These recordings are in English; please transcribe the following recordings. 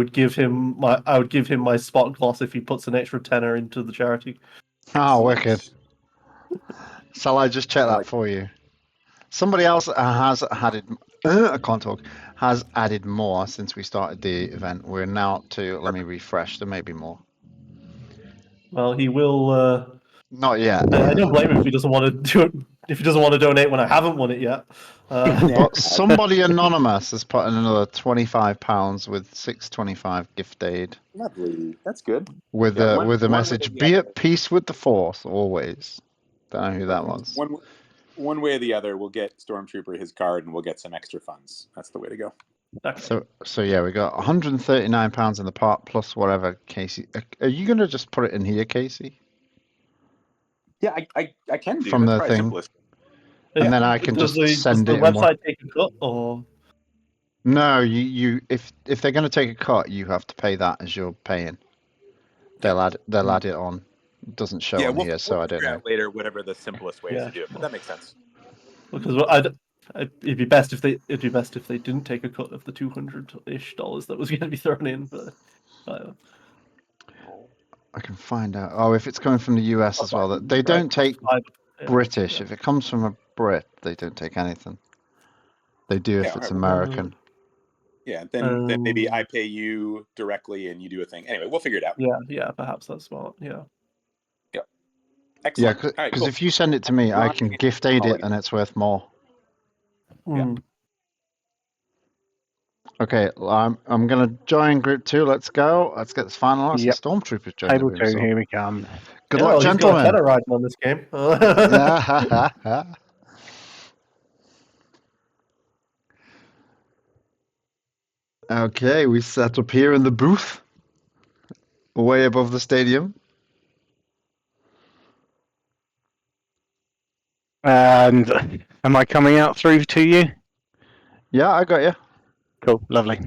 would give him my spot gloss if he puts an extra tenner into the charity. Oh, wicked. Shall I just check that for you? Somebody else has added. I can't talk. Has added more since we started the event. We're now up to. Let me refresh. There may be more. Well, he will. Not yet. I don't blame him if he doesn't want to do it. If he doesn't want to donate when I haven't won it yet. But somebody anonymous has put in another £25 with $6.25 gift aid. Lovely. That's good. With a message: "Be at peace with the Force always." Don't know who that was. One way or the other, we'll get Stormtrooper his card, and we'll get some extra funds. That's the way to go. So yeah, we got £139 in the pot plus whatever. Casey, are you gonna just put it in here, Casey? Yeah, I can do from That's the thing, simplest. and then I can just send it. Does the website take a cut, or no? You if they're gonna take a cut, you have to pay that as you're paying. They'll add it on. It doesn't show on here, so I don't know. Later, whatever the simplest way is to do it, but that makes sense. Because it'd be best if they didn't take a cut of the $200-ish that was going to be thrown in. But I can find out. Oh, if it's coming from the US as well, they don't take British. If it comes from a Brit, they don't take anything. They do if it's American. Yeah, then maybe I pay you directly and you do a thing. Anyway, we'll figure it out. Yeah, perhaps that's smart. Yeah. Excellent. Yeah, because if you send it to me, I can gift aid it, and it's worth more. Yeah. Okay, I'm gonna join group 2. Let's go. Let's get this finalized. Yep. Stormtroopers join. Table 2, here we come. Good luck, gentlemen. He's got a riding on this game. Okay, we set up here in the booth, way above the stadium. And am I coming out through to you? Yeah, I got you. Cool, lovely.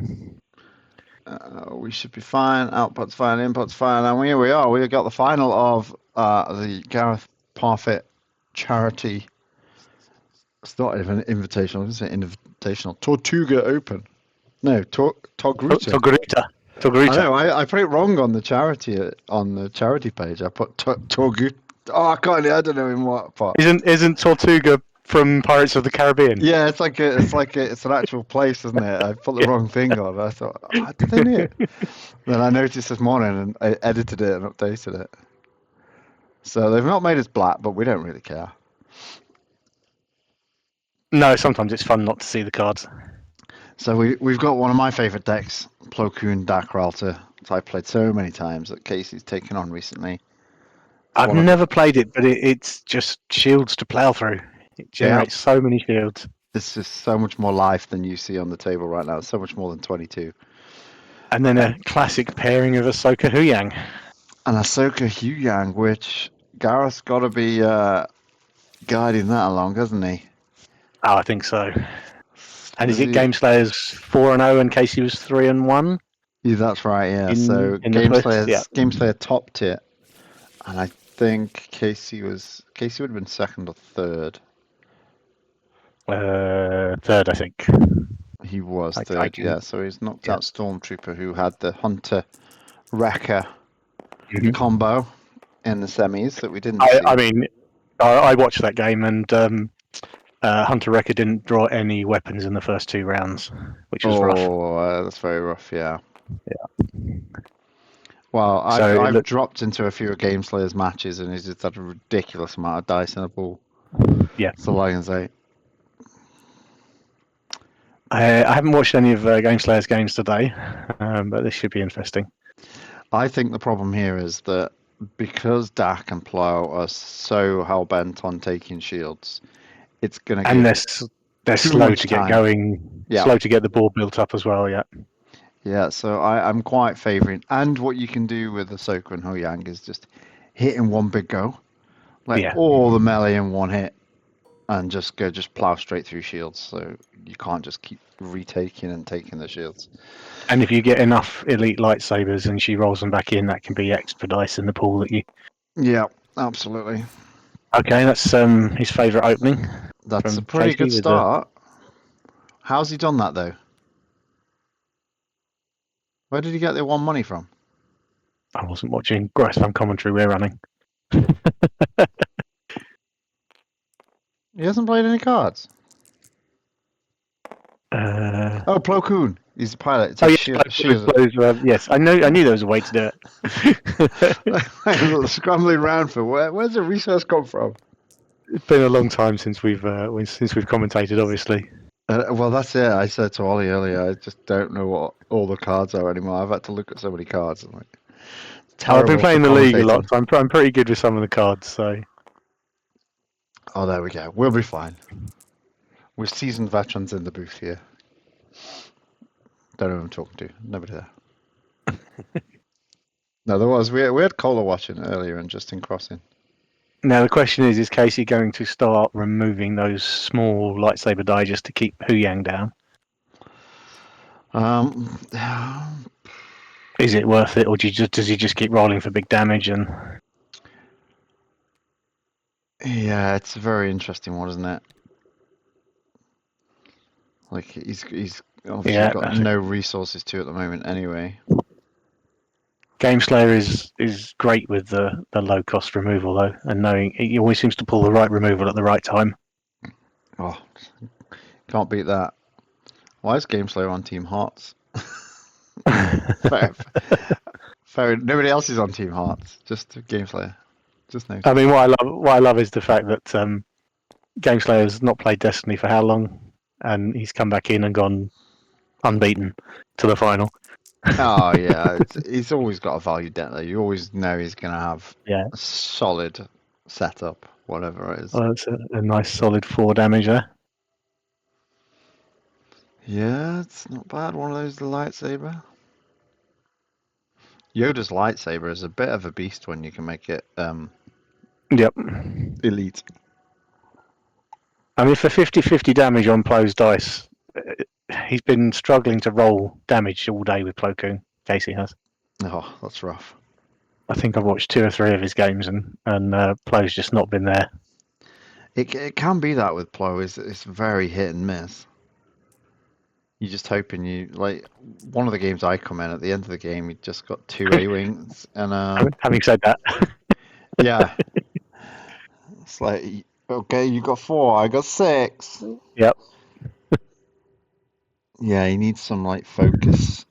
We should be fine. Output's fine, input's fine, and here we are. We got the final of the Gareth Parfit Charity. It's not even an invitational. I was going to say invitational. Tortuga Open. No, Togruta. Togruta. I know. I put it wrong on the charity page. I put Togruta. Oh, I can't. I don't know in what part. Isn't Tortuga from Pirates of the Caribbean? Yeah, it's an actual place, isn't it? I put the wrong thing on. I thought, did they know? Then I noticed this morning and I edited it and updated it. So they've not made us black, but we don't really care. No, sometimes it's fun not to see the cards. So we've got one of my favourite decks, Plo Koon Ralter, that I played so many times that Casey's taken on recently. I've never played it, but it's just shields to plow through. It generates so many shields. This is so much more life than you see on the table right now. It's so much more than 22. And then a classic pairing of Ahsoka Huyang. And Ahsoka Huyang, which Gareth's got to be guiding that along, hasn't he? Oh, I think so. And is it Gameslayer's 4-0 and Casey was 3-1? Yeah, that's right. Yeah. So Gameslayer topped it, and I think Casey would have been second or third. Third, I think. He was third. Yeah. So he's knocked out Stormtrooper, who had the Hunter Wrecker combo in the semis that we didn't see. I mean, I watched that game, and Hunter Wrecker didn't draw any weapons in the first 2 rounds, which was rough. Oh, that's very rough, yeah. Well, I've dropped into a few of Gameslayer's matches, and he's just had a ridiculous amount of dice in a ball. Yeah. That's all I can say. I haven't watched any of Gameslayer's games today, but this should be interesting. I think the problem here is that because Dak and Plow are so hell-bent on taking shields, it's going to and they're slow to get going, slow to get the board built up as well. Yeah, so I'm quite favouring. And what you can do with Ahsoka and Huyang is just hit in one big go, all the melee in one hit, and just plow straight through shields. So you can't just keep retaking and taking the shields. And if you get enough elite lightsabers and she rolls them back in, that can be extra dice in the pool that you. Yeah, absolutely. Okay, that's his favourite opening. That's a pretty good start. How's he done that though? Where did he get the 1 money from? I wasn't watching Growth commentary we're running. He hasn't played any cards. Oh, Plo Koon. He's a pilot. It's Oh a yes, yes. I knew there was a way to do it. Scrambling around for where's the resource come from? It's been a long time since we've commentated, obviously. Well, that's it. I said to Ollie earlier, I just don't know what all the cards are anymore. I've had to look at so many cards. I'm like, I've been playing the league a lot, commentating. so I'm pretty good with some of the cards. So Oh, there we go. We'll be fine. We're seasoned veterans in the booth here. Don't know who I'm talking to. Nobody there. No, there was. We had Cola watching earlier and Justin Crossing. now the question is Casey going to start removing those small lightsaber die just to keep Huyang down? Is it worth it, or does he just keep rolling for big damage? And yeah, it's a very interesting one, isn't it? Like he's obviously got no resources to at the moment anyway. Gameslayer is great with the low cost removal though, and knowing he always seems to pull the right removal at the right time. Oh, can't beat that. Why is Gameslayer on Team Hearts? fair. Nobody else is on Team Hearts. Just Gameslayer. Just no. I mean, what I love is the fact that Gameslayer's not played Destiny for how long, and he's come back in and gone unbeaten to the final. Oh yeah, he's always got a value deck there. You always know he's going to have a solid setup, whatever it is. Well, it's a nice solid 4 damage there. Yeah, it's not bad. One of those lightsaber. Yoda's lightsaber is a bit of a beast when you can make it Yep. elite. I mean, for 50-50 damage on Plo's dice, he's been struggling to roll damage all day with Plo Koon. Casey has. Oh, that's rough. I think I've watched 2 or 3 of his games, and Plo's just not been there. It can be that with Plo. It's very hit and miss. You're just hoping like one of the games I come in at the end of the game, you just got 2 A-wings and Having said that, yeah, it's like okay, you got 4, I got 6. Yep. Yeah, you need some like focus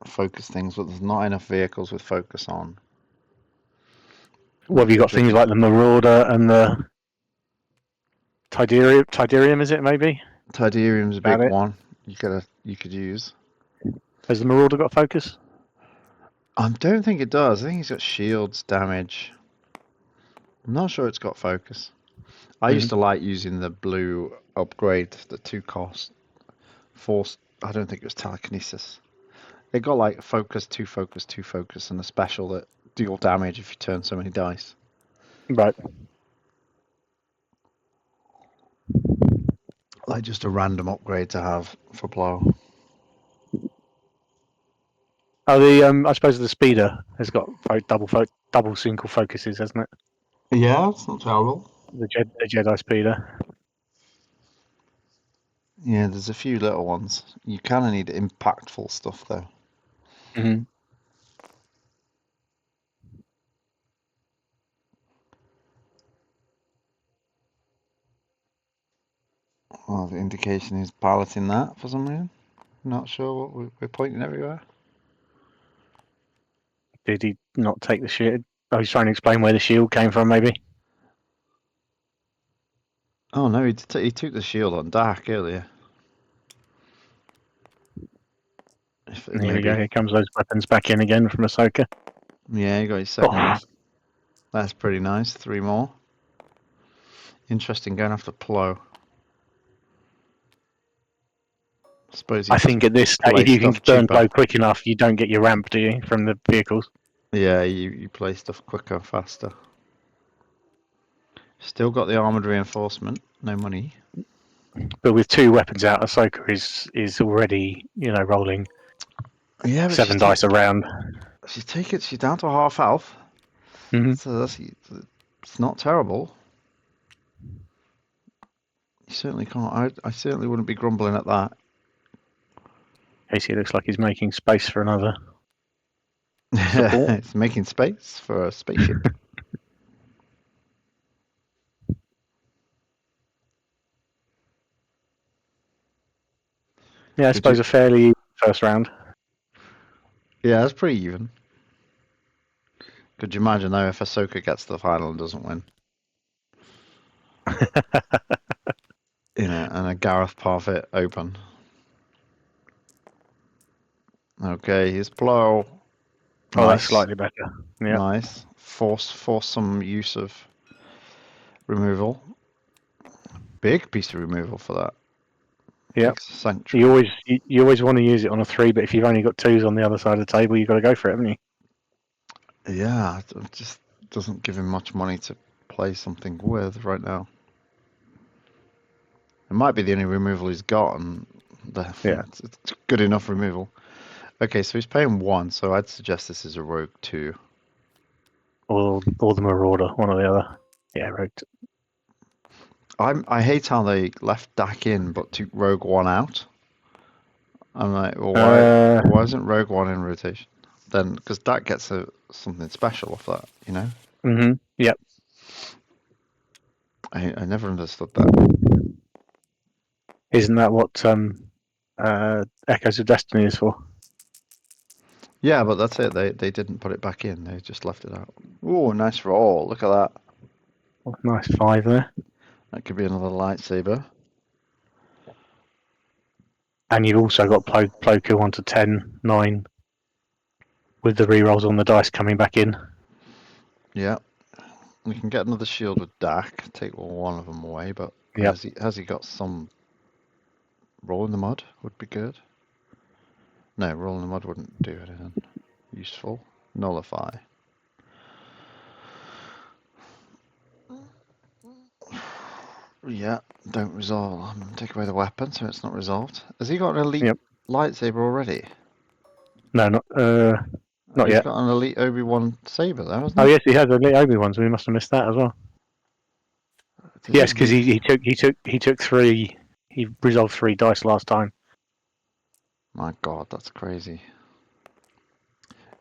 things, but there's not enough vehicles with focus on. What have you got? Things like the Marauder and the Tidarium, is it maybe? Tidarium's a big one. You could use. Has the Marauder got focus? I don't think it does. I think he's got shields, damage. I'm not sure it's got focus. I used to like using the blue upgrade, the 2 cost. Force. I don't think it was telekinesis. It got like focus, 2 focus, 2 focus, and a special that deal damage if you turn so many dice. Right. Like just a random upgrade to have for Plo. Oh, I suppose the speeder has got double single focuses, hasn't it? Yeah, it's not terrible. The Jedi speeder. Yeah, there's a few little ones. You kind of need impactful stuff though. Mm-hmm. Well, the indication is piloting that for some reason. Not sure what we're pointing everywhere. Did he not take the shield? I was trying to explain where the shield came from, maybe. Oh no, he took the shield on Dak earlier. Here we go. Here comes those weapons back in again from Ahsoka. Yeah, he got his second one. That's pretty nice. 3 more. Interesting going after Plo. I think at this stage, if you can burn Plo quick enough, you don't get your ramp, do you, from the vehicles? Yeah, you play stuff quicker, faster. Still got the armoured reinforcement. No money. But with 2 weapons out, Ahsoka is already, rolling 7 dice around. She's down to half health. Mm-hmm. So it's not terrible. You certainly can't. I certainly wouldn't be grumbling at that. Casey looks like he's making space for another. Support. It's making space for a spaceship. Yeah, I Did suppose you- a fairly first round. Yeah, that's pretty even. Could you imagine though if Ahsoka gets to the final and doesn't win? And a Gareth Parfit Open. Okay, his blow. Oh, that's Nice. slightly better. Yeah. Nice. Force some use of removal. Big piece of removal for that. Yep. Big sanctuary. You always want to use it on a 3, but if you've only got 2s on the other side of the table, you've got to go for it, haven't you? Yeah, it just doesn't give him much money to play something with right now. It might be the only removal he's got, and Yeah. it's good enough removal. Okay, so he's paying 1, so I'd suggest this is a Rogue 2. Or the Marauder, one or the other. Yeah, right. I hate how they left Dak in but took Rogue 1 out. I'm like, well, why isn't Rogue 1 in rotation? Then, because Dak gets something special off that, you know? Mm-hmm. Yep. I never understood that. Isn't that what Echoes of Destiny is for? Yeah, but that's it. They didn't put it back in. They just left it out. Oh, nice roll. Look at that. Oh, nice 5 there. That could be another lightsaber. And you've also got Plo Koon 1 to 10, 9, with the rerolls on the dice coming back in. Yeah. We can get another shield with Dak. Take one of them away, but Yep. has he got some roll in the mud? Would be good. No, roll in the mud wouldn't do anything useful. Nullify. Yeah, don't resolve. Take away the weapon, so it's not resolved. Has he got an elite Yep. lightsaber already? No, not He's yet. got an elite Obi-Wan saber, though, hasn't Oh he? yes, he has a Obi one, so we must have missed that as well. Does Yes, it because really- he took 3. He resolved 3 dice last time. My God, that's crazy.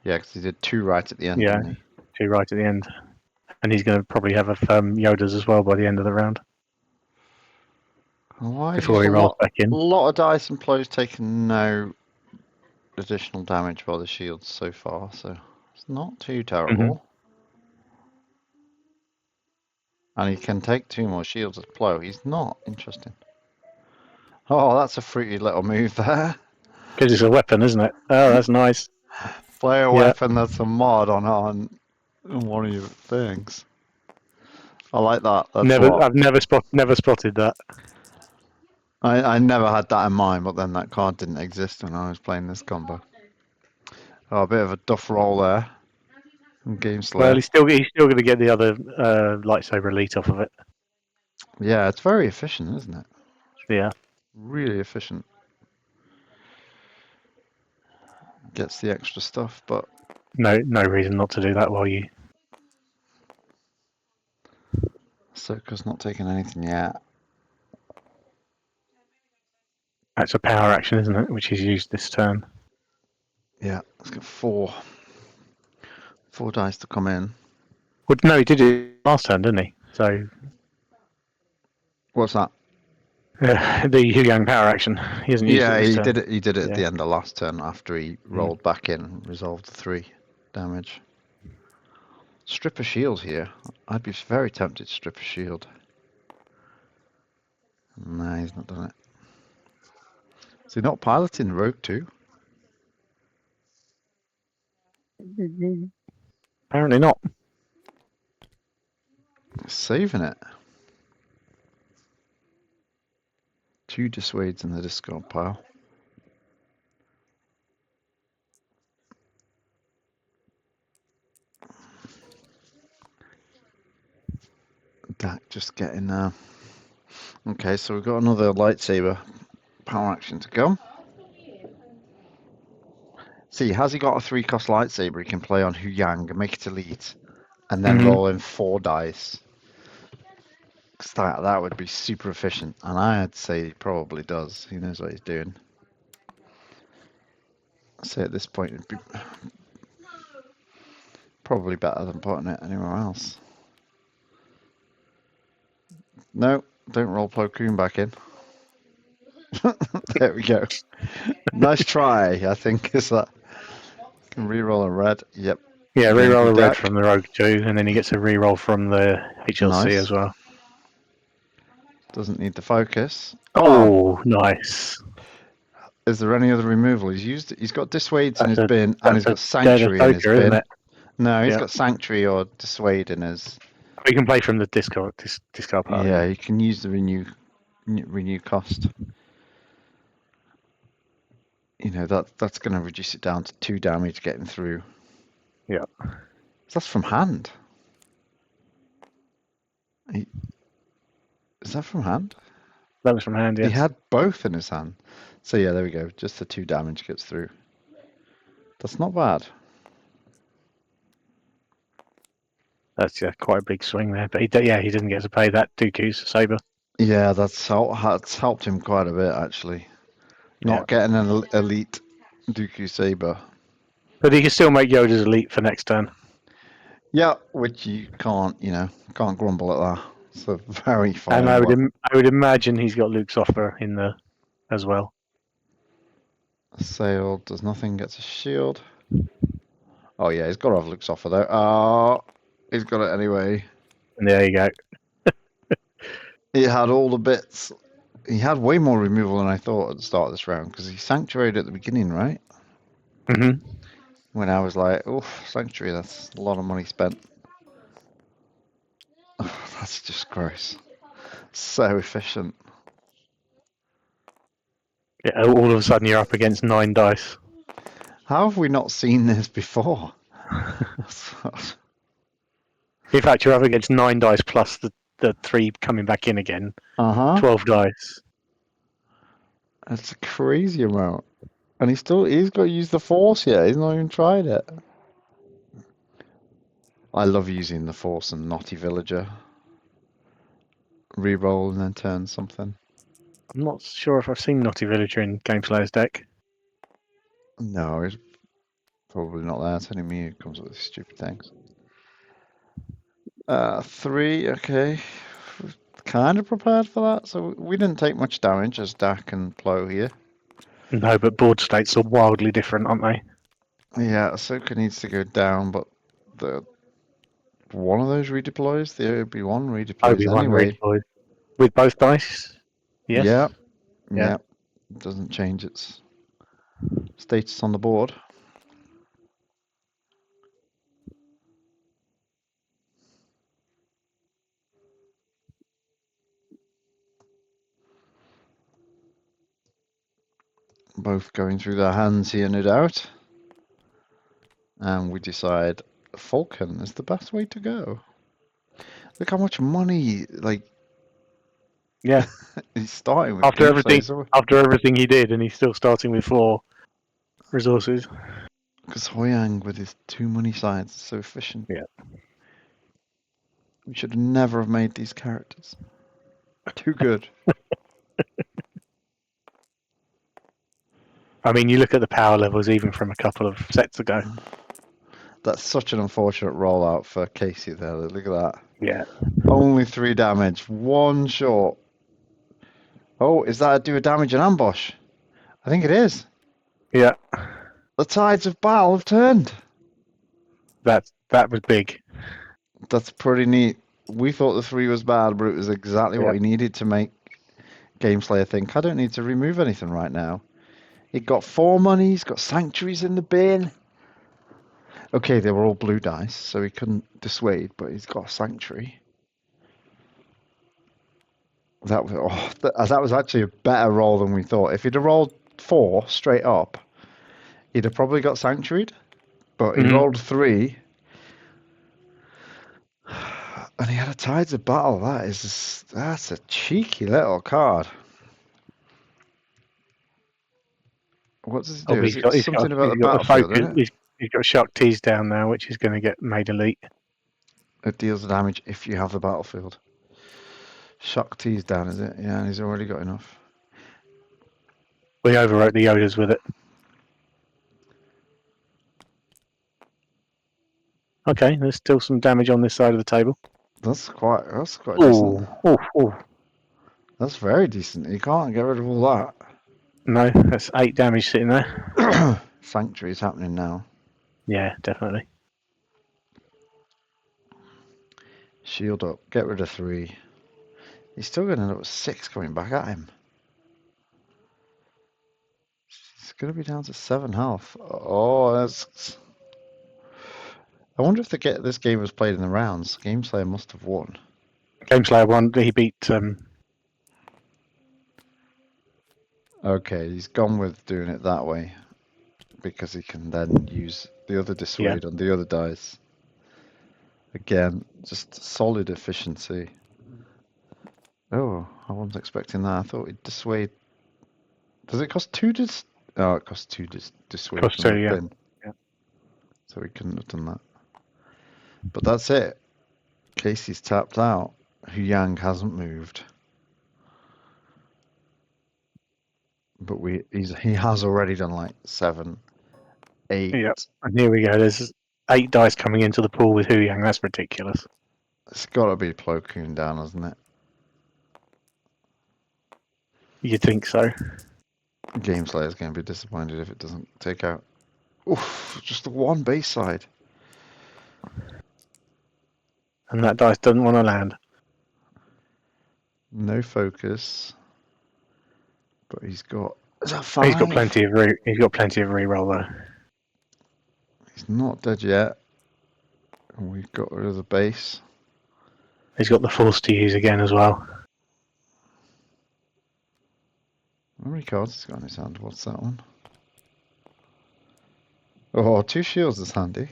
Yeah, because he did 2 right at the end, Yeah. didn't he? 2 right at the end, and he's going to probably have a Yoda's as well by the end of the round Why before he rolls back in. A lot of dice and Plo's taken no additional damage by the shields so far, so it's not too terrible. And he can take 2 more shields as Plo. He's not. Interesting. Oh, that's a fruity little move there. Because it's a weapon, isn't it? Oh, that's nice. Play a Yeah. weapon that's a mod on one of your things. I like that. That's I've never spotted that. I never had that in mind, but then that card didn't exist when I was playing this combo. Oh, a bit of a duff roll there from Gameslayer. Well, he's still going to get the other lightsaber elite off of it. Yeah, it's very efficient, isn't it? Yeah. Really efficient. Gets the extra stuff, but No reason not to do that while you. Ahsoka's not taking anything yet. That's a power action, isn't it? Which he's used this turn. Yeah, it's got 4 dice to come in. Well, no, he did it last turn, didn't he? So What's that? the Huyang power action. He hasn't used it this turn. did it. He did it at the Yeah. end of last turn after he rolled back in and resolved the 3 damage. Strip a shield here. I'd be very tempted to strip a shield. No, he's not done it. Is he not piloting Rogue 2? Apparently not. He's saving it. 2 dissuades in the discard pile. Dak just getting Okay, so we've got another lightsaber power action to go. See, has he got a 3-cost lightsaber he can play on Huyang and make it elite, and then roll in 4 dice? That would be super efficient, and I'd say he probably does. He knows what he's doing. say at this point it'd be probably better than putting it anywhere else. No, don't roll Koon back in. There we go. Nice try, I think, is that. Can reroll a red. Yep. Yeah, Monkey reroll a red deck. from the Rogue 2, and then he gets a reroll from the HLC Nice. as well. Doesn't need the focus. Oh, nice. Is there any other removal? He's got Dissuades in his bin, and he's got That's Sanctuary in his Ahsoka, isn't bin. it? No, he's Yeah. got Sanctuary or Dissuade in his. We can play from the discard pile. Yeah, you can use the renew cost. You know, that's going to reduce it down to 2 damage getting through. Yeah. That's from hand. Is that from hand? That was from hand, yes. He had both in his hand. So yeah, there we go. Just the 2 damage gets through. That's not bad. That's quite a big swing there. But he doesn't get to pay that Dooku's saber. Yeah, that's helped him quite a bit actually. Not getting an elite Dooku saber. But he can still make Yoda's elite for next turn. Yeah, which you can't grumble at that. It's a very fine. And I weapon. would imagine he's got Luke's offer in there as well. Sail does nothing, gets a shield. Oh yeah, he's got to have Luke's offer though. Oh, he's got it anyway. And there you go. He had all the bits. He had way more removal than I thought at the start of this round because he sanctuaried at the beginning, right? Mm-hmm. When I was like, oh, sanctuary, that's a lot of money spent. Oh, that's just gross. So efficient. Yeah, all of a sudden you're up against 9 dice. How have we not seen this before? In fact, you're up against 9 dice plus the 3 coming back in again. 12 dice. That's a crazy amount. And he's got to use the Force yet. He's not even tried it. I love using the Force and Naughty Villager. Reroll and then turn something. I'm not sure if I've seen Naughty Villager in Gameslayer's deck. No, it's probably not there. It's only me who comes up with these stupid things. 3, okay. Kind of prepared for that. So we didn't take much damage as Dak and Plo here. No, but board states are wildly different, aren't they? Yeah, Ahsoka needs to go down, but one of those redeploys, the Obi-Wan redeploys Obi-Wan anyway. redeployed. With both dice? Yes? Yeah. It doesn't change its status on the board. Both going through their hands here, no doubt. And we decide Falcon is the best way to go. Look how much money, Yeah. he's starting with. After everything he did, and he's still starting with 4 resources. Because Huyang with his 2 money sides is so efficient. Yeah. We should never have made these characters. Too good. I mean, you look at the power levels even from a couple of sets ago. That's such an unfortunate rollout for Casey there. Look at that. Yeah. Only 3 damage. 1 short. Oh, is that do a damage and ambush? I think it is. Yeah. The tides of battle have turned. That was big. That's pretty neat. We thought the 3 was bad, but it was exactly what he needed to make Gameslayer think, I don't need to remove anything right now. He got 4 money, he's got sanctuaries in the bin. Okay, they were all blue dice, so he couldn't dissuade, but he's got a sanctuary. That was actually a better roll than we thought. If he'd have rolled 4 straight up, he'd have probably got sanctuaried, but he rolled 3. And he had a Tides of Battle. That's a cheeky little card. What does he do? Is it something about the battlefield, isn't it? He's got Shock T's down now, which is going to get made elite. It deals the damage if you have the battlefield. Shock T's down, is it? Yeah, and he's already got enough. We overwrote the Yodas with it. Okay, there's still some damage on this side of the table. That's quite decent. Oh. That's very decent. You can't get rid of all that. No, that's 8 damage sitting there. Sanctuary's happening now. Yeah, definitely. Shield up. Get rid of 3. He's still going to end up with 6 coming back at him. It's going to be down to 7 health. Oh, that's... I wonder if this game was played in the rounds. Gameslayer must have won. Gameslayer won. He beat. Okay, he's gone with doing it that way because he can then use the other dissuade on the other dice. Again, just solid efficiency. Oh, I wasn't expecting that. I thought he'd dissuade. Does it cost 2 Oh, it costs 2 dissuade. Cost from 2, the yeah. bin. So he couldn't have done that. But that's it. Casey's tapped out. Huyang hasn't moved. But he has already done like 7, 8. Yep. And here we go. There's 8 dice coming into the pool with Huyang. That's ridiculous. It's got to be Koon down, hasn't it? You'd think so. Gameslayer's going to be disappointed if it doesn't take out. Oof, just the one base side. And that dice doesn't want to land. No focus. But he's got. Is that 5? He's got plenty of reroll though. He's not dead yet. And we've got rid of the base. He's got the force to use again as well. How many cards has he got in his hand? What's that one? Oh, 2 shields is handy.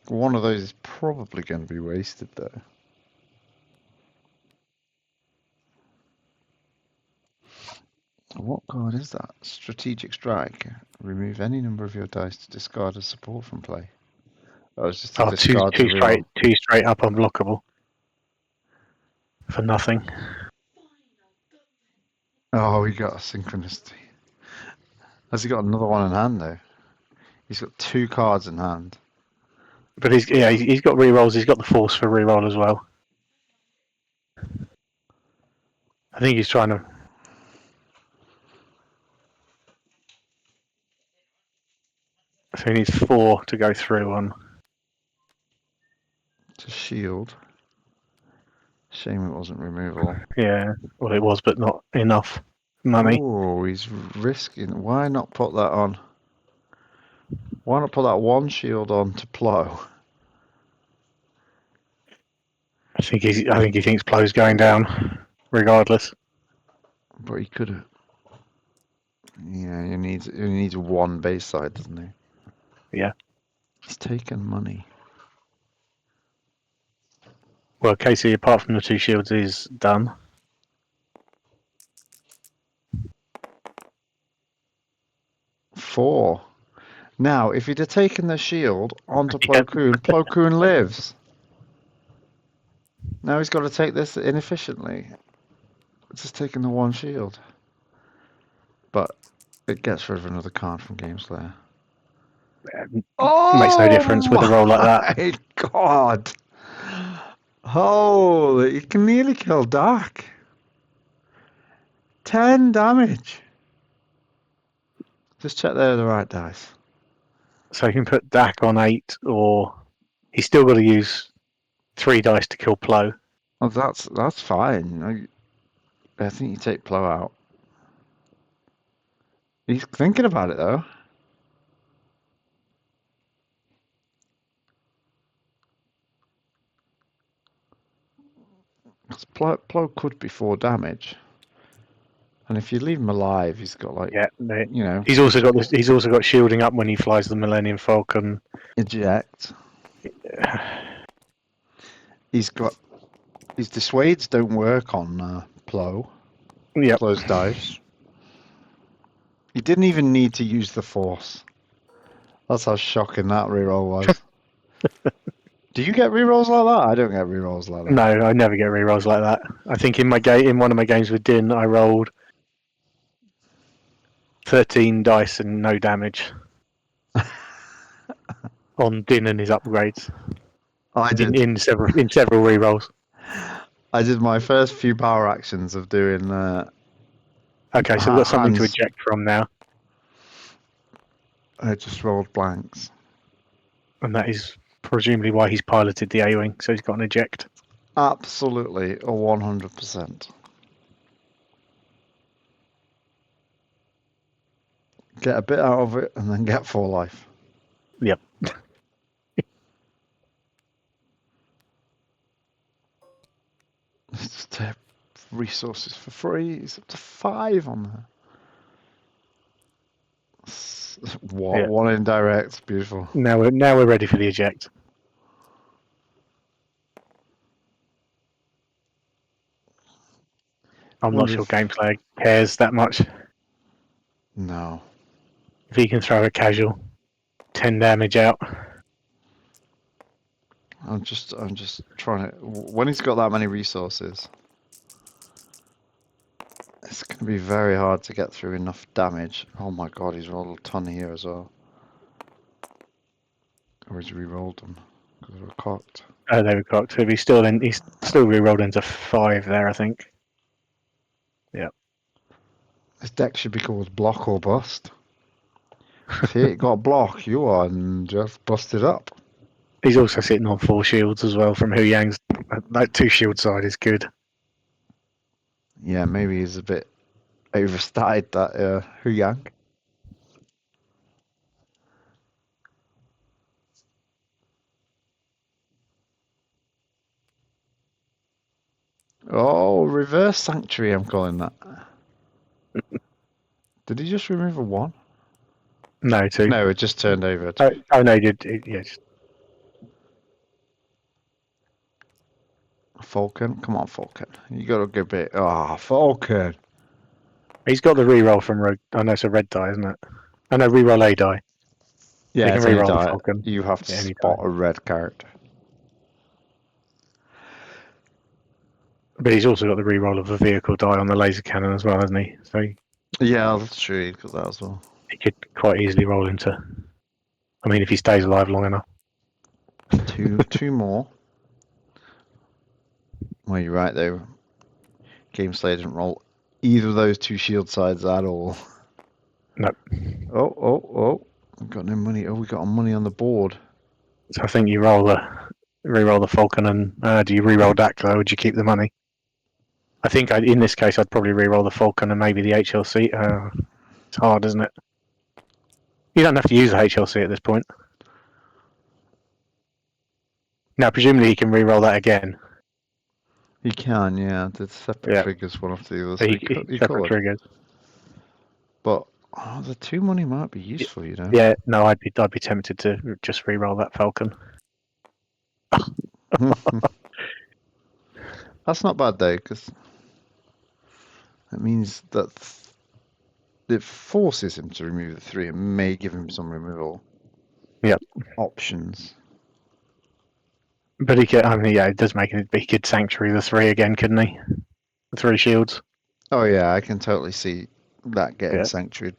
One of those is probably going to be wasted though. What card is that? Strategic Strike. Remove any number of your dice to discard as support from play. Oh, it's just a discard to reroll. Two straight up unblockable. For nothing. Oh, we got a synchronicity. Has he got another one in hand though? He's got 2 cards in hand. But he's got rerolls. He's got the force for reroll as well. I think he's trying to. So he needs 4 to go through on. To shield. Shame it wasn't removal. Yeah, well it was, but not enough money. Oh, he's risking. Why not put that on? Why not put that 1 shield on to plow? I think he thinks Plow's going down, regardless. But he could have. Yeah, he needs 1 base side, doesn't he? Yeah. He's taken money. Well, Casey, apart from the 2 shields, is done. Four. Now, if he'd have taken the shield onto Plo Koon, Plo Koon lives. Now he's got to take this inefficiently. It's just taking the 1 shield. But it gets rid of another card from Gameslayer. Makes no difference with a roll like that. My God! Holy, you can nearly kill Dark. 10 damage. Just check they're the right dice. So he can put Dak on 8, or he's still got to use 3 dice to kill Plo. Oh, that's fine. I think you take Plo out. He's thinking about it though. Because Plo could be 4 damage, and if you leave him alive, he's got like He's also got shielding up when he flies the Millennium Falcon. eject. He's got his dissuades don't work on Plo. Yeah, Plo's dice. He didn't even need to use the force. That's how shocking that reroll was. Do you get rerolls like that? I don't get rerolls like that. No, I never get rerolls like that. I think in one of my games with Din, I rolled 13 dice and no damage. on Din and his upgrades I did. in several rerolls. I did my first few power actions of doing. Okay, so we've got something to Hands. eject from now, I just rolled blanks. and that is presumably why he's piloted the A-wing, so he's got an eject. Absolutely, a 100%. Get a bit out of it and then get 4 life. Yep. Just take resources for free. It's up to 5 on there. What? Yeah. 1 indirect. Beautiful. Now we're ready for the eject. I'm not Wonder sure if- Gameslayer cares that much. No. If he can throw a casual 10 damage out. I'm just trying to. When he's got that many resources, it's going to be very hard to get through enough damage. Oh my god, he's rolled a ton here as well. Or he's re-rolled them because they were cocked. Oh, they were cocked. He's still re-rolled into 5 there, I think. This deck should be called Block or Bust. If he got block, you are just busted up. He's also sitting on 4 shields as well from Huyang's. That 2 shield side is good. Yeah, maybe he's a bit overstated that Huyang. Oh, reverse sanctuary, I'm calling that. Did he just remove a 1? No, 2. No, it just turned over. Oh no, he did. Yes. Falcon, come on, Falcon. You got a good bit. Ah, Falcon. He's got the reroll from Rogue. I know it's a red die, isn't it? I know reroll a die. Yeah, You can it's any reroll the die. Falcon. You have to Yeah, any spot die. a red character. But he's also got the reroll of a vehicle die on the laser cannon as well, hasn't he? So Yeah, that's true. He's got that as well. he could quite easily roll into. I mean, if he stays alive long enough. Two more. Well, you're right though. Gameslayer didn't roll either of those 2 shield sides at all. No. Oh. We've got no money. Oh, we got our money on the board. So I think you reroll the Falcon, and do you reroll Daklo, or do you keep the money? I think in this case I'd probably reroll the Falcon and maybe the HLC. It's hard, isn't it? You don't have to use the HLC at this point. Now, presumably he can reroll that again. He can, yeah. The separate Yeah. triggers one after the other. So So he separate could. triggers. But the 2 money might be useful, you know. Yeah, no, I'd be tempted to just reroll that Falcon. That's not bad though, because that means that it forces him to remove the 3 and may give him some removal options. But he could, I mean, yeah, it does make it. But he could sanctuary the 3 again, couldn't he? The 3 shields. Oh yeah, I can totally see that getting Yeah. sanctuaried.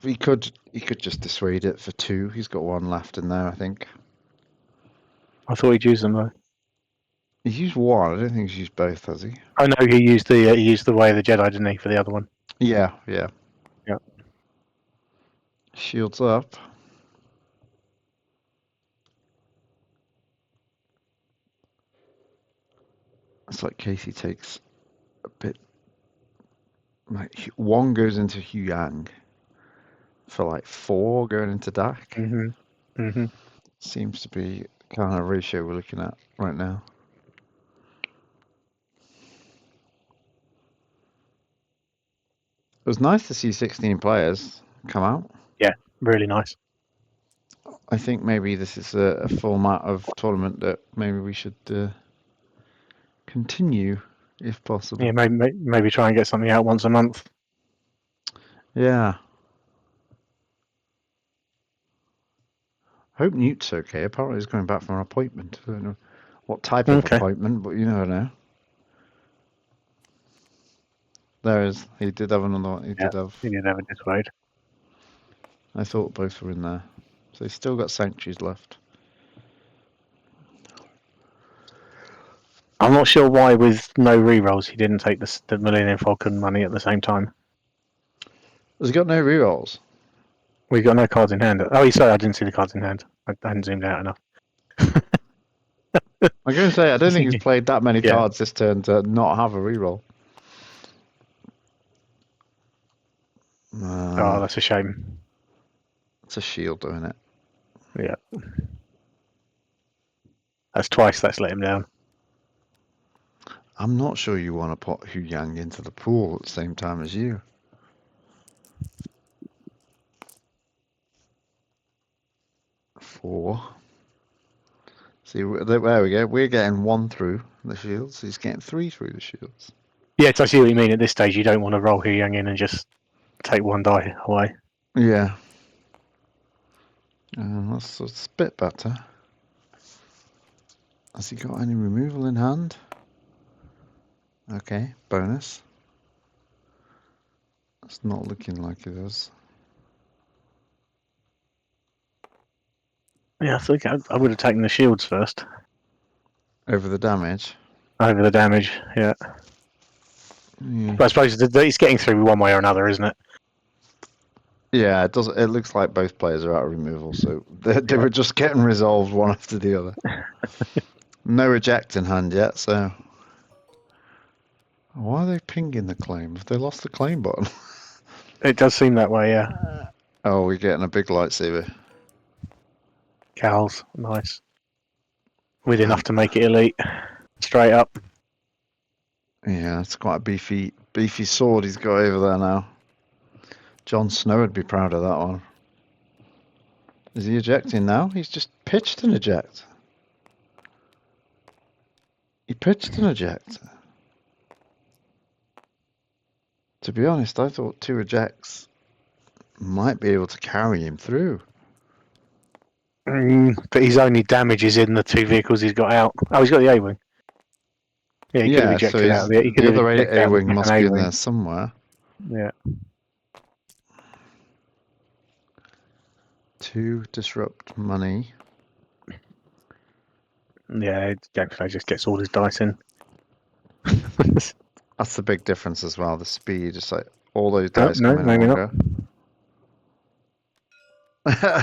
He could just dissuade it for 2. He's got 1 left in there, I think. I thought he'd use them though. He's used 1. I don't think he's used both, has he? Oh no, he used the Way of the Jedi, didn't he, for the other one? Yeah. Yeah. Shields up. It's like Casey takes a bit. Like 1 goes into Huyang for like 4 going into Dak. Mm-hmm. Seems to be the kind of ratio we're looking at right now. It was nice to see 16 players come out. Really nice. I think maybe this is a format of tournament that maybe we should continue if possible. Yeah, maybe try and get something out once a month. Yeah. Hope Newt's okay. Apparently he's going back from an appointment. I don't know what type of appointment, but you never know. There is. He did have another one. He did have. He did have a dissuade. I thought both were in there. So he's still got sanctuaries left. I'm not sure why, with no rerolls, he didn't take the Millennium Falcon money at the same time. Has he got no rerolls? We've got no cards in hand. Oh, sorry, I didn't see the cards in hand. I hadn't zoomed out enough. I'm going to say, I don't think he's played that many Yeah. cards this turn to not have a reroll. Oh, that's a shame. It's a shield doing it. Yeah. That's twice that's let him down. I'm not sure you want to put Huyang into the pool at the same time as you. Four. See, there we go. We're getting 1 through the shields. He's getting 3 through the shields. Yeah, I see what you mean. At this stage, you don't want to roll Huyang in and just take 1 die away. Yeah. That's a bit better. Has he got any removal in hand? Okay, bonus. It's not looking like it is. Yeah, I think I would have taken the shields first Over the damage. over the damage. Yeah, Yeah, but I suppose it's getting through one way or another, isn't it? yeah, it does. It looks like both players are out of removal, so they were just getting resolved one after the other. No eject in hand yet, so why are they pinging the claim? Have they lost the claim button? It does seem that way. Yeah, Oh, we're getting a big lightsaber. Cowls, nice, with enough to make it elite, straight up. Yeah, it's quite a beefy sword he's got over there now. Jon Snow would be proud of that one. Is he ejecting now? He's just pitched an eject. He pitched an eject. To be honest, I thought 2 ejects might be able to carry him through. But his only damage is in the 2 vehicles he's got out. Oh, he's got the A-wing. Yeah, he could have Yeah, so ejected out of it. He could the have other ejected out of A-wing the must second be in A-wing. there somewhere. Yeah. 2 disrupt money. Yeah, Gameslayer just gets all his dice in. That's the big difference as well. The speed, it's like all those dice no, come in maybe one not. go.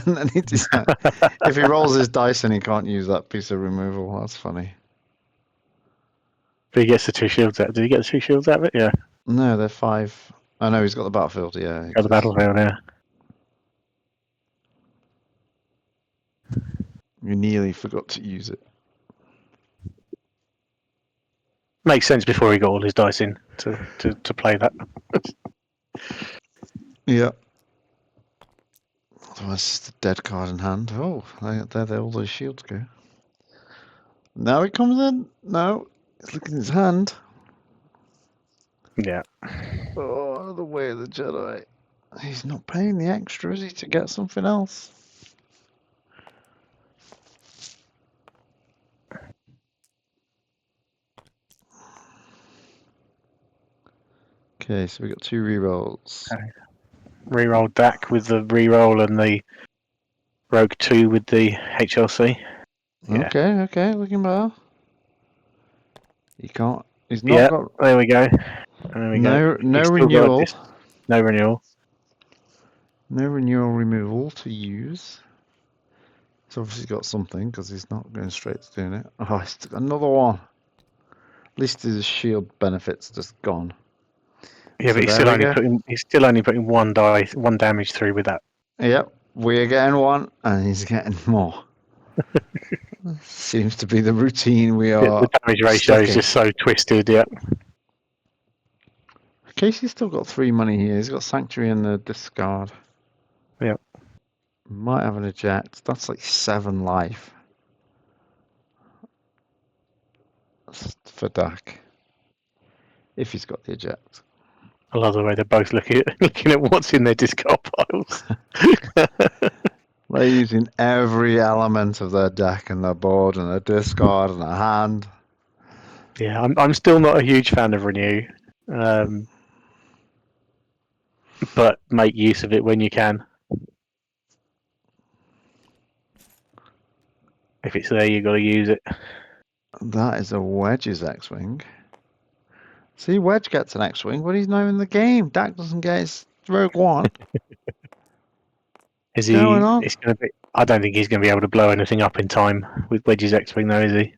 And then he decides, if he rolls his dice and he can't use that piece of removal, that's funny. But he gets the 2 shields out. Did he get the 2 shields out of it? Yeah. No, they're 5. I know he's got the battlefield. Yeah, Got the battlefield, yeah. You nearly forgot to use it. Makes sense before he got all his dice in to play that. Yeah. Otherwise, it's just a dead card in hand. Oh, there all those shields go. Now he comes in. No, he's looking at his hand. Yeah. Oh, the way of the Jedi. He's not paying the extra, is he, to get something else? Okay, so we got 2 rerolls. Okay. Reroll DAC with the reroll and the Rogue 2 with the HLC. Yeah. Okay, looking better. He can't. He's not got. There we go. There we go. No He's still got renewal. this- No renewal. No renewal removal to use. He's obviously got something because he's not going straight to doing it. Oh, he's got another one. At least his shield benefit's just gone. Yeah, So but he's still only putting 1 damage through with that. Yep, we're getting 1 and he's getting more. Seems to be the routine we are. The damage ratio is sticking. just so twisted. Yeah. Casey's still got 3 money here. He's got Sanctuary and the discard. Yep. Might have an eject. That's like 7 life. That's for Dak. If he's got the eject. I love the way they're both looking at what's in their discard piles. They're using every element of their deck and their board and their discard and their hand. Yeah, I'm still not a huge fan of Renew, but make use of it when you can. If it's there, you've got to use it. That is a Wedge's X-Wing. See, Wedge gets an X-Wing, but he's not in the game. Dak doesn't get his Rogue One. Is What's he? going on? It's going to be. I don't think he's going to be able to blow anything up in time with Wedge's X-Wing, though, is he?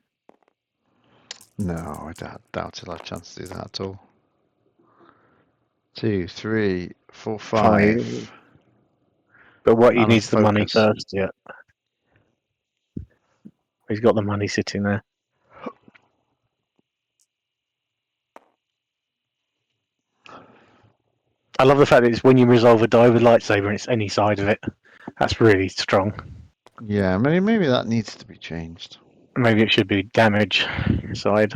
No, I doubt he'll have a chance to do that at all. 2, 3, 4, 5. But what he And a needs the money focus. first. Yeah. He's got the money sitting there. I love the fact that it's when you resolve a die with lightsaber and it's any side of it. That's really strong. Yeah, maybe that needs to be changed. Maybe it should be damage side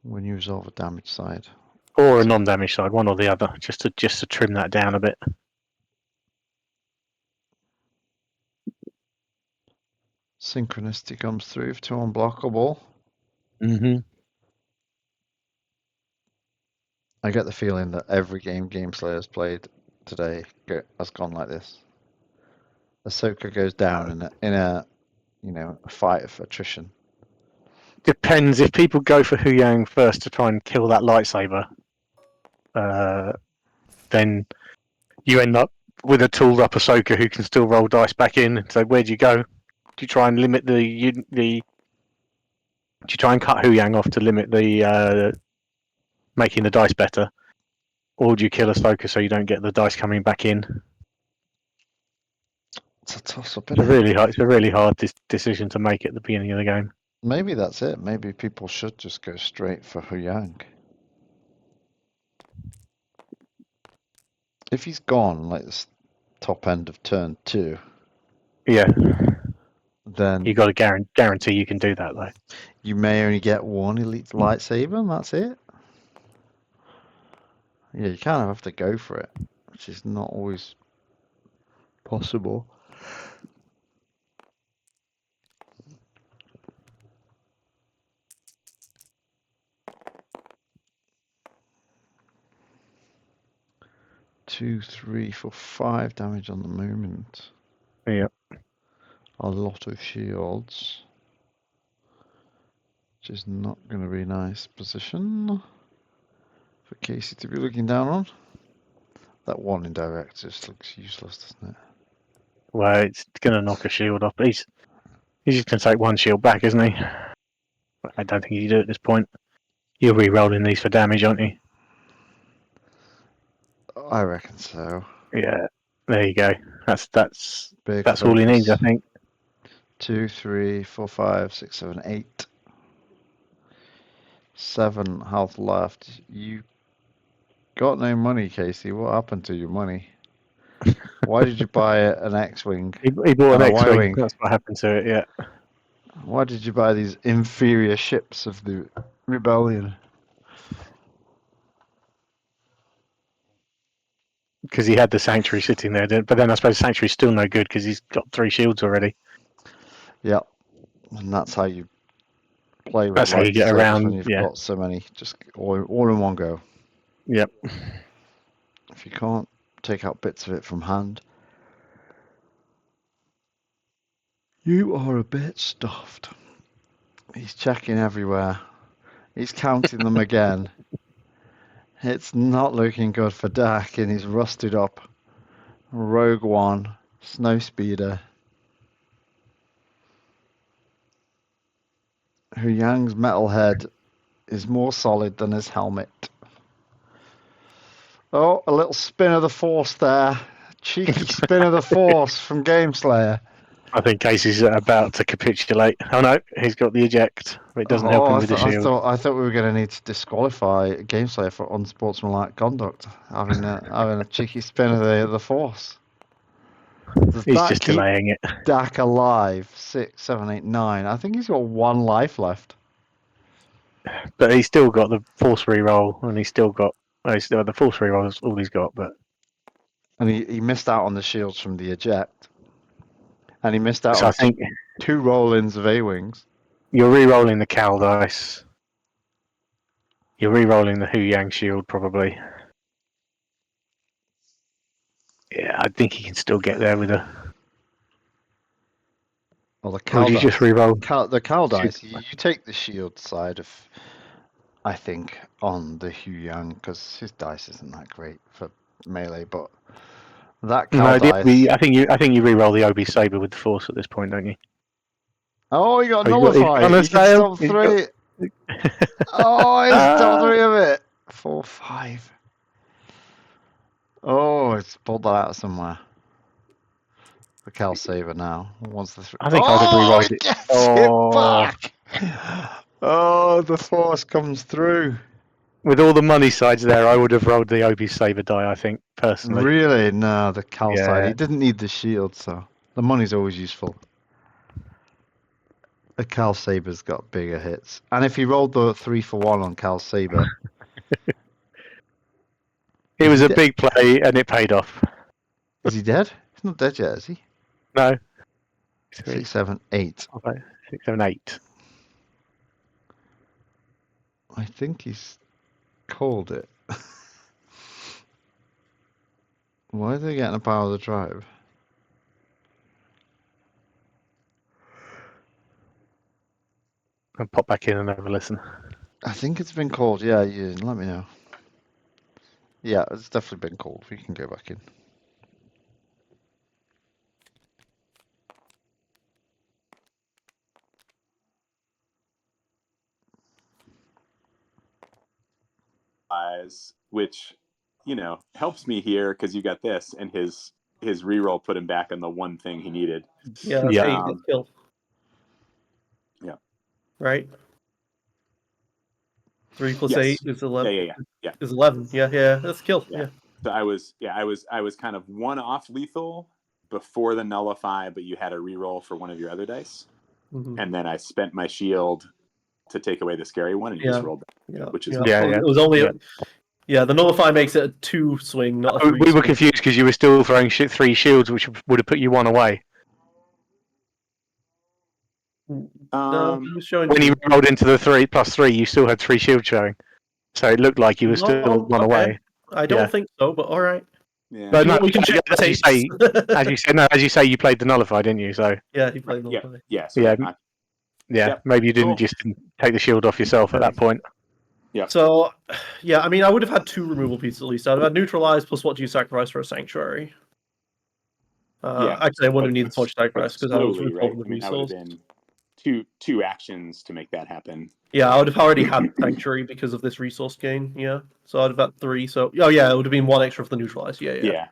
When you resolve a damage side. or a non-damage side, one or the other, just to trim that down a bit. Synchronicity comes through to unblockable. Mm-hmm. I get the feeling that every game Gameslayer has played today has gone like this. Ahsoka goes down in a a fight of attrition. Depends if people go for Huyang first to try and kill that lightsaber. Then you end up with a tooled up Ahsoka who can still roll dice back in. So where do you go? Do you try and limit do you try and cut Huyang off to limit the making the dice better, or do you kill Ahsoka so you don't get the dice coming back in? It's a toss-up. It's a really hard decision to make at the beginning of the game. Maybe that's it. Maybe people should just go straight for Huyang. If he's gone like this top end of turn 2, Yeah, then you got to guarantee you can do that though. you may only get one elite lightsaber and that's it. Yeah, you kind of have to go for it, which is not always possible. Two, 3, 4, 5 damage on the moment. Yeah. A lot of shields. Which is not going to be a nice position for Casey to be looking down on. That one indirect just looks useless, doesn't it? Well, it's going to knock a shield off. He's just going to take one shield back, isn't he? I don't think you do at this point. You're re-rolling these for damage, aren't you? I reckon so. Yeah. There you go. That's Big all he needs, I focus. think. 2, 3, 4, 5, 6, 7, 8. 7 health left. You got no money, Casey. What happened to your money? Why did you buy an X-Wing? He bought And an a X-Wing. Y-Wing. That's what happened to it, yeah. Why did you buy these inferior ships of the rebellion? Because he had the Sanctuary sitting there. But then I suppose Sanctuary's still no good because he's got 3 shields already. Yep. And that's how you play with That's how you get lightsabers around, when you've yeah. got so many. Just all in one go. Yep. If you can't take out bits of it from hand, you are a bit stuffed. He's checking everywhere. He's counting them again. It's not looking good for Dak in his rusted up Rogue One Snowspeeder. Huyang's metal head is more solid than his helmet. Oh, a little spin of the Force there. Cheeky spin of the Force from Gameslayer. I think Casey's about to capitulate. Oh no, he's got the eject. But it doesn't help him with the shield. I thought we were going to need to disqualify Gameslayer for unsportsmanlike conduct, having a cheeky spin of the Force. Does He's that just keep delaying it. Dak alive? 6, 7, 8, 9. I think he's got 1 life left. But he's still got the Force reroll, and he's still got the Force reroll is all he's got. But And he missed out on the shields from the eject. And he missed out so on I think 2 roll-ins of A-Wings. you're re-rolling the Cal dice. You're re-rolling the Huyang shield probably. Yeah, I think he can still get there with a. Or the Or Cal do you dice. just re-roll? The Cal Shoot. dice, you take the shield side of, I think, on the Huyang, because his dice isn't that great for melee, but that Cal No, dice... I think you re-roll the OB saber with the force at this point, don't you? Oh, he got Oh, nullified! on a He can sail. stop 3! Oh, he stopped 3 of it! 4, 5. Oh, it's pulled that out somewhere. The Cal Saber now. Wants the I think I'd have re-rolled he it. gets Oh. it back! Oh, the force comes through. With all the money sides there, I would have rolled the OB saber die. I think personally. Really? No, the Cal side. Yeah. He didn't need the shield, so the money's always useful. The Cal Saber's got bigger hits. And if he rolled the 3 for 1 on Cal Saber... It was he a big play, and it paid off. Is he dead? He's not dead yet, is he? No. 6, 7, 8. 6, 7, 8. I think he's called it. Why are they getting a power of the drive? I'll pop back in and have a listen. I think it's been called. Yeah, let me know. Yeah, it's definitely been called. We can go back in. Which, helps me here because you got this, and his reroll put him back on the one thing he needed. Yeah, that's Yeah. 8 to kill. Yeah. Right? 3 plus Yes. 8 is 11. Yeah. Is 11. Yeah, that's kill. Yeah. Yeah. So I was kind of one off lethal before the nullify, but you had a reroll for one of your other dice, Mhm. and then I spent my shield to take away the scary one, and you just rolled that, Yeah. which is Yeah. It was only Yeah. the nullify makes it a 2 swing, not a 3 We were swing. confused because you were still throwing 3 shields, which would have put you 1 away. No, he was showing When 2. you rolled into the 3 plus 3, you still had 3 shields showing. So it looked like you were still No, 1 okay. away. I don't Yeah. think so, but all right. Yeah. No, no, We can check the as you tapes. say, as you say, you played the nullify, didn't you? So Yeah, he played Yeah. nullify. Yeah. So yeah, that yeah. Yep. Maybe you didn't Cool. just take the shield off yourself at that point. So, yeah, I mean, I would have had 2 removal pieces at least. I'd have had neutralize plus what do you sacrifice for a sanctuary. Actually, I wouldn't have needed so much sacrifice because I was slowly, right? resolving the I mean, that would resource. have been two actions to make that happen. Yeah, I would have already had sanctuary because of this resource gain. Yeah, so I'd have had 3. So, oh yeah, it would have been 1 extra for the neutralize. Yeah.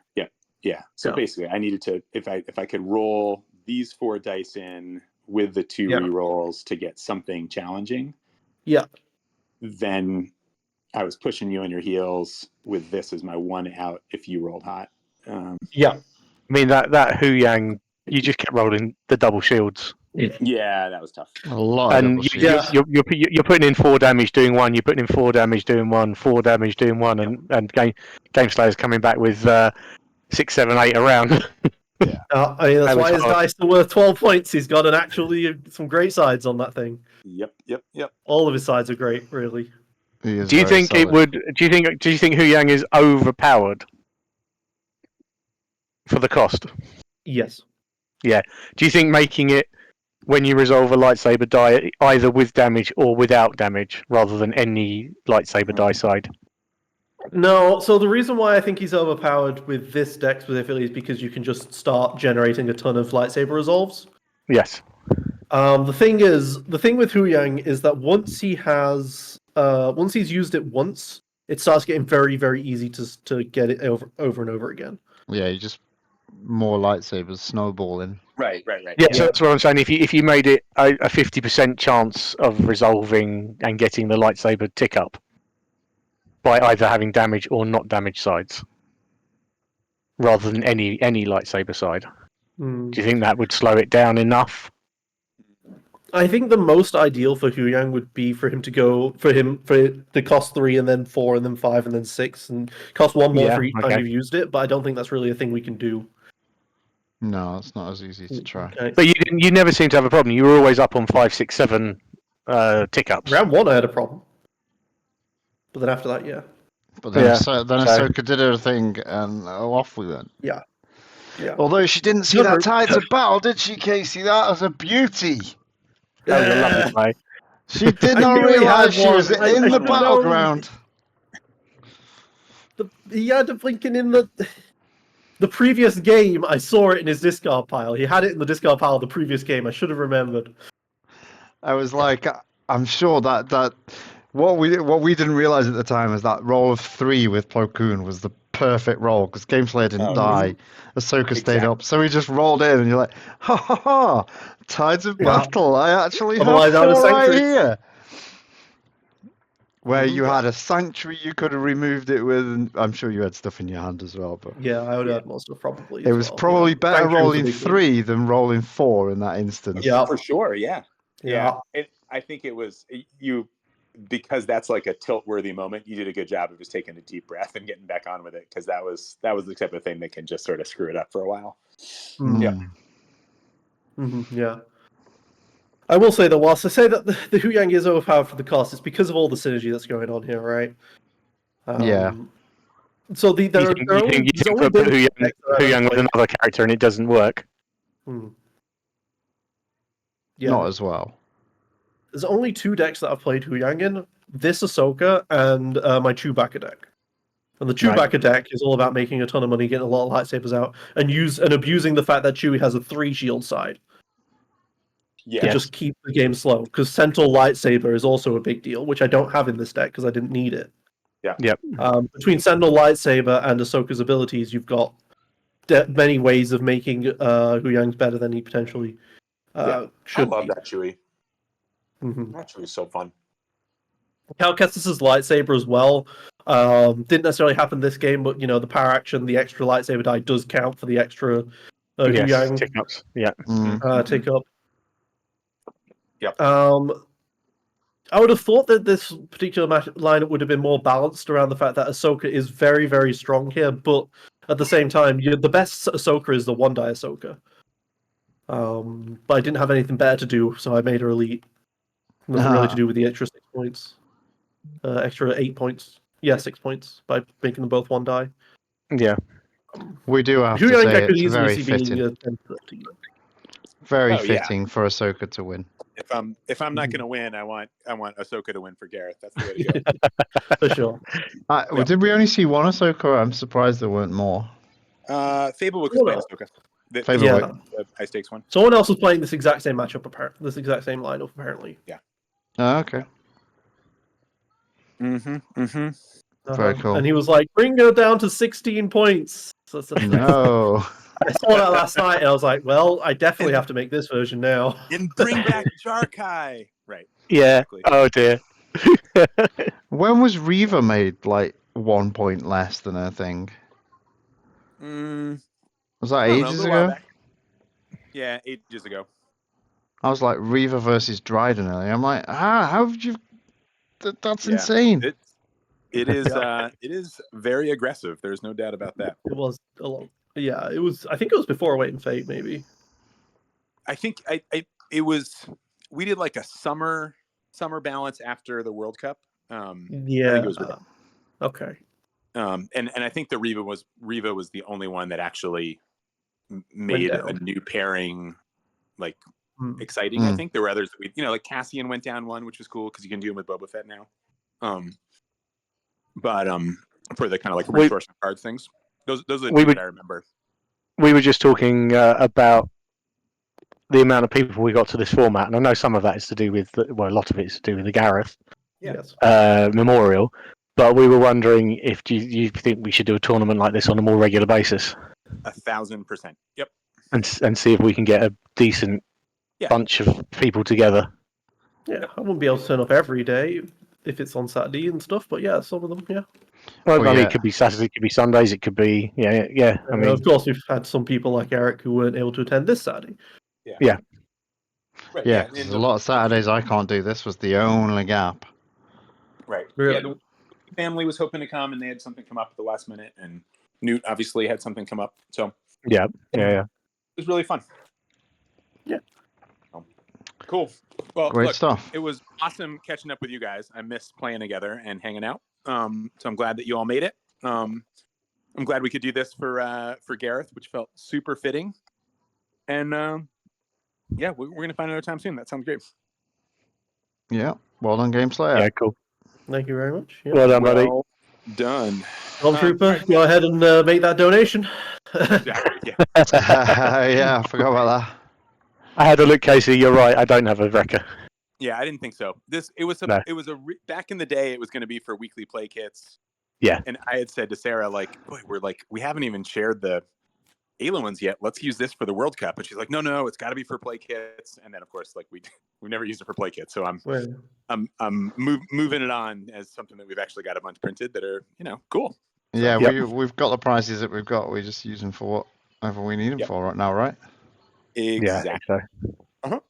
So Yeah. basically, I needed to if I could roll these 4 dice in with the 2 Yeah. rerolls to get something challenging. Yeah. Then I was pushing you on your heels with this as my 1 out if you rolled hot. Yeah. I mean that Huyang, you just kept rolling the double shields. Yeah, that was tough. A lot And of you're putting in 4 damage doing 1. You're putting in 4 damage doing 1. 4 damage doing 1, and Gameslayer's coming back with 6, 7, 8 around. Yeah. I mean, that's That why was his hard. dice are worth 12 points. He's got actually some great sides on that thing. Yep. All of his sides are great, really. Do you think it would? Do you think Huyang is overpowered for the cost? Yes. Do you think making it when you resolve a lightsaber die either with damage or without damage, rather than any lightsaber die side? No, so the reason why I think he's overpowered with this deck specifically is because you can just start generating a ton of lightsaber resolves. Yes. The thing with Huyang is that once he's used it once, it starts getting very, very easy to get it over and over again. Yeah, you just more lightsabers snowballing. Right. Yeah, so that's what I'm saying. If you made it a 50% chance of resolving and getting the lightsaber tick up by either having damage or not damage sides, rather than any lightsaber side, do you think that would slow it down enough? I think the most ideal for Huyang would be for him to cost 3 and then 4 and then 5 and then 6 and cost 1 more for each time you've used it. But I don't think that's really a thing we can do. No, it's not as easy to try. Okay. But you never seem to have a problem. You were always up on 5, 6, 7 tick ups. Round 1, I had a problem, but then after that, yeah. But then Ahsoka did her thing, and off we went. Yeah. Yeah. Although she didn't see that Tides of Battle, did she, Casey? That was a beauty. That was a lovely play. She did I not knew he realise had she was one. I in the should've known. battleground. He had to blinking in the previous game. I saw it in his discard pile. He had it in the discard pile the previous game. I should have remembered. I was like, I'm sure that what we didn't realize at the time is that roll of 3 with Plo Koon was the perfect roll because Gameslayer didn't die. Ahsoka stayed up, so he just rolled in, and you're like, ha ha ha! Tides of Battle. I actually have 4 right here. Where you had a Sanctuary you could have removed it with, and I'm sure you had stuff in your hand as well. But yeah, I would have had more stuff probably. It was probably better rolling 3 than rolling 4 in that instance. Yeah, for sure. Yeah. I think it was you, because that's like a tilt-worthy moment. You did a good job of just taking a deep breath and getting back on with it, because that was the type of thing that can just sort of screw it up for a while. Yeah. Yeah. I will say that whilst I say that the Huyang is overpowered for the cost, it's because of all the synergy that's going on here, right? So there are only put Huyang with another character and it doesn't work. Yeah. Not as well. There's only 2 decks that I've played Huyang in. This Ahsoka and my Chewbacca deck. And the Chewbacca deck is all about making a ton of money, getting a lot of lightsabers out, and abusing the fact that Chewie has a 3 shield side. To just keep the game slow. Because Sentinel lightsaber is also a big deal, which I don't have in this deck because I didn't need it. Between Sentinel lightsaber and Ahsoka's abilities, you've got many ways of making Huyang better than he potentially should. I love that Chewie. That Chewie's so fun. Cal Kestis's lightsaber as well. Didn't necessarily happen this game, but the power action, the extra lightsaber die does count for the extra Huyang tick-ups. Tick up. Yep. I would have thought that this particular lineup would have been more balanced around the fact that Ahsoka is very, very strong here, but at the same time, the best Ahsoka is the 1-die Ahsoka. But I didn't have anything better to do, so I made her elite. Nothing really to do with the extra 6 points. Extra 8 points. Yeah, 6 points by making them both 1-die. Yeah. We do have to say it's very fitting. Very fitting for Ahsoka to win. If I'm not going to win, I want Ahsoka to win for Gareth. That's the way to go. For sure. Did we only see one Ahsoka? I'm surprised there weren't more. Fablewood was playing Ahsoka. The high stakes one. Someone else was playing this exact same matchup, this exact same lineup, apparently. Yeah. Oh, okay. Very cool. And he was like, bring her down to 16 points. No. I saw that last night, and I was like, well, I definitely have to make this version now. And bring back Jarkai. Right. Yeah. Exactly. Oh, dear. When was Reva made, like, 1 point less than her thing? Was that ages ago? Yeah, ages ago. I was like, Reva versus Dryden earlier. I'm like, how would you... That's insane. It is very aggressive. There's no doubt about that. It was a lot. Yeah, it was. I think it was before Awaiting Fate, maybe. I think it was. We did like a summer balance after the World Cup. Yeah. I think it was okay. And I think the Reva was the only one that actually made a new pairing like exciting. I think there were others that like Cassian went down one, which was cool because you can do them with Boba Fett now. But for the kind of like resource cards things, those are the two that I remember. We were just talking about the amount of people we got to this format, and I know some of that is to do with a lot of it is to do with the Gareth memorial. But we were wondering if you think we should do a tournament like this on a more regular basis. 1,000%. Yep. And see if we can get a decent bunch of people together. Yeah, I wouldn't be able to turn up every day if it's on Saturday and stuff, but yeah, some of them, yeah. Well, I mean, it could be Saturday, it could be Sundays, it could be, yeah. I mean, of course, we've had some people like Eric who weren't able to attend this Saturday. Yeah. Right, yeah, there's a lot of Saturdays I can't do. This was the only gap. Right. Really? Yeah, the family was hoping to come, and they had something come up at the last minute, and Newt obviously had something come up. So yeah. It was really fun. Yeah. Cool. Well, Great stuff. It was awesome catching up with you guys. I missed playing together and hanging out. So I'm glad that you all made it. I'm glad we could do this for Gareth, which felt super fitting. And yeah, we're gonna find another time soon. That sounds great. Yeah. Well done, Gameslayer. Yeah, cool. Thank you very much. Yep. Well done, buddy. Well done. Trooper, go ahead and make that donation. Exactly. Yeah. Yeah, I forgot about that. I had a look, Casey. You're right. I don't have a wrecker. Yeah, I didn't think so. No. Back in the day, it was going to be for weekly play kits. Yeah. And I had said to Sarah, like, boy, we haven't even shared the Ayla ones yet. Let's use this for the World Cup. And she's like, no, it's got to be for play kits. And then of course, like we've never used it for play kits. So I'm moving it on as something that we've actually got a bunch printed that are, cool. So, Yeah, we've got the prizes that we've got. We just use them for whatever we need them for right now, right? Exactly. Yeah, so.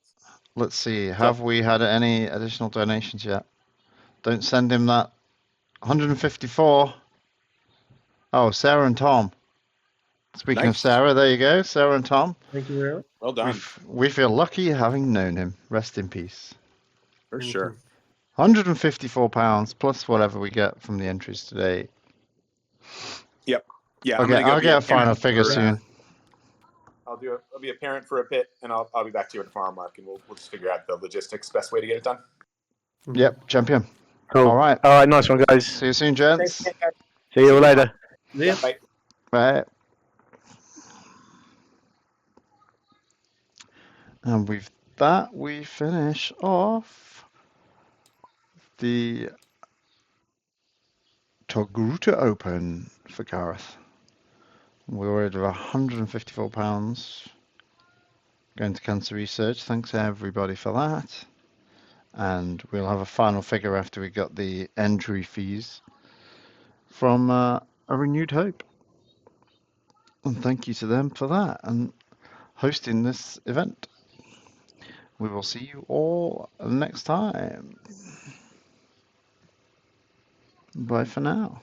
Let's see. Have we had any additional donations yet? Don't send him that 154. Oh, Sarah and Tom. Speaking of Sarah, there you go. Sarah and Tom. Thank you very much. Well done. We feel lucky having known him. Rest in peace. For sure. £154 plus whatever we get from the entries today. Yep. Yeah. Okay, I'll get a final figure soon. I'll be a parent for a bit, and I'll be back to you at the farm, Mark, and we'll just figure out the logistics, best way to get it done. Yep, champion. Cool. All right, nice one, guys. See you soon, gents. Thanks. See you later. Yeah. Bye. Bye. And with that, we finish off the Togruta Open for Gareth. We're already at £154 going to cancer research. Thanks everybody for that. And we'll have a final figure after we got the entry fees from A Renewed Hope. And thank you to them for that and hosting this event. We will see you all next time. Bye for now.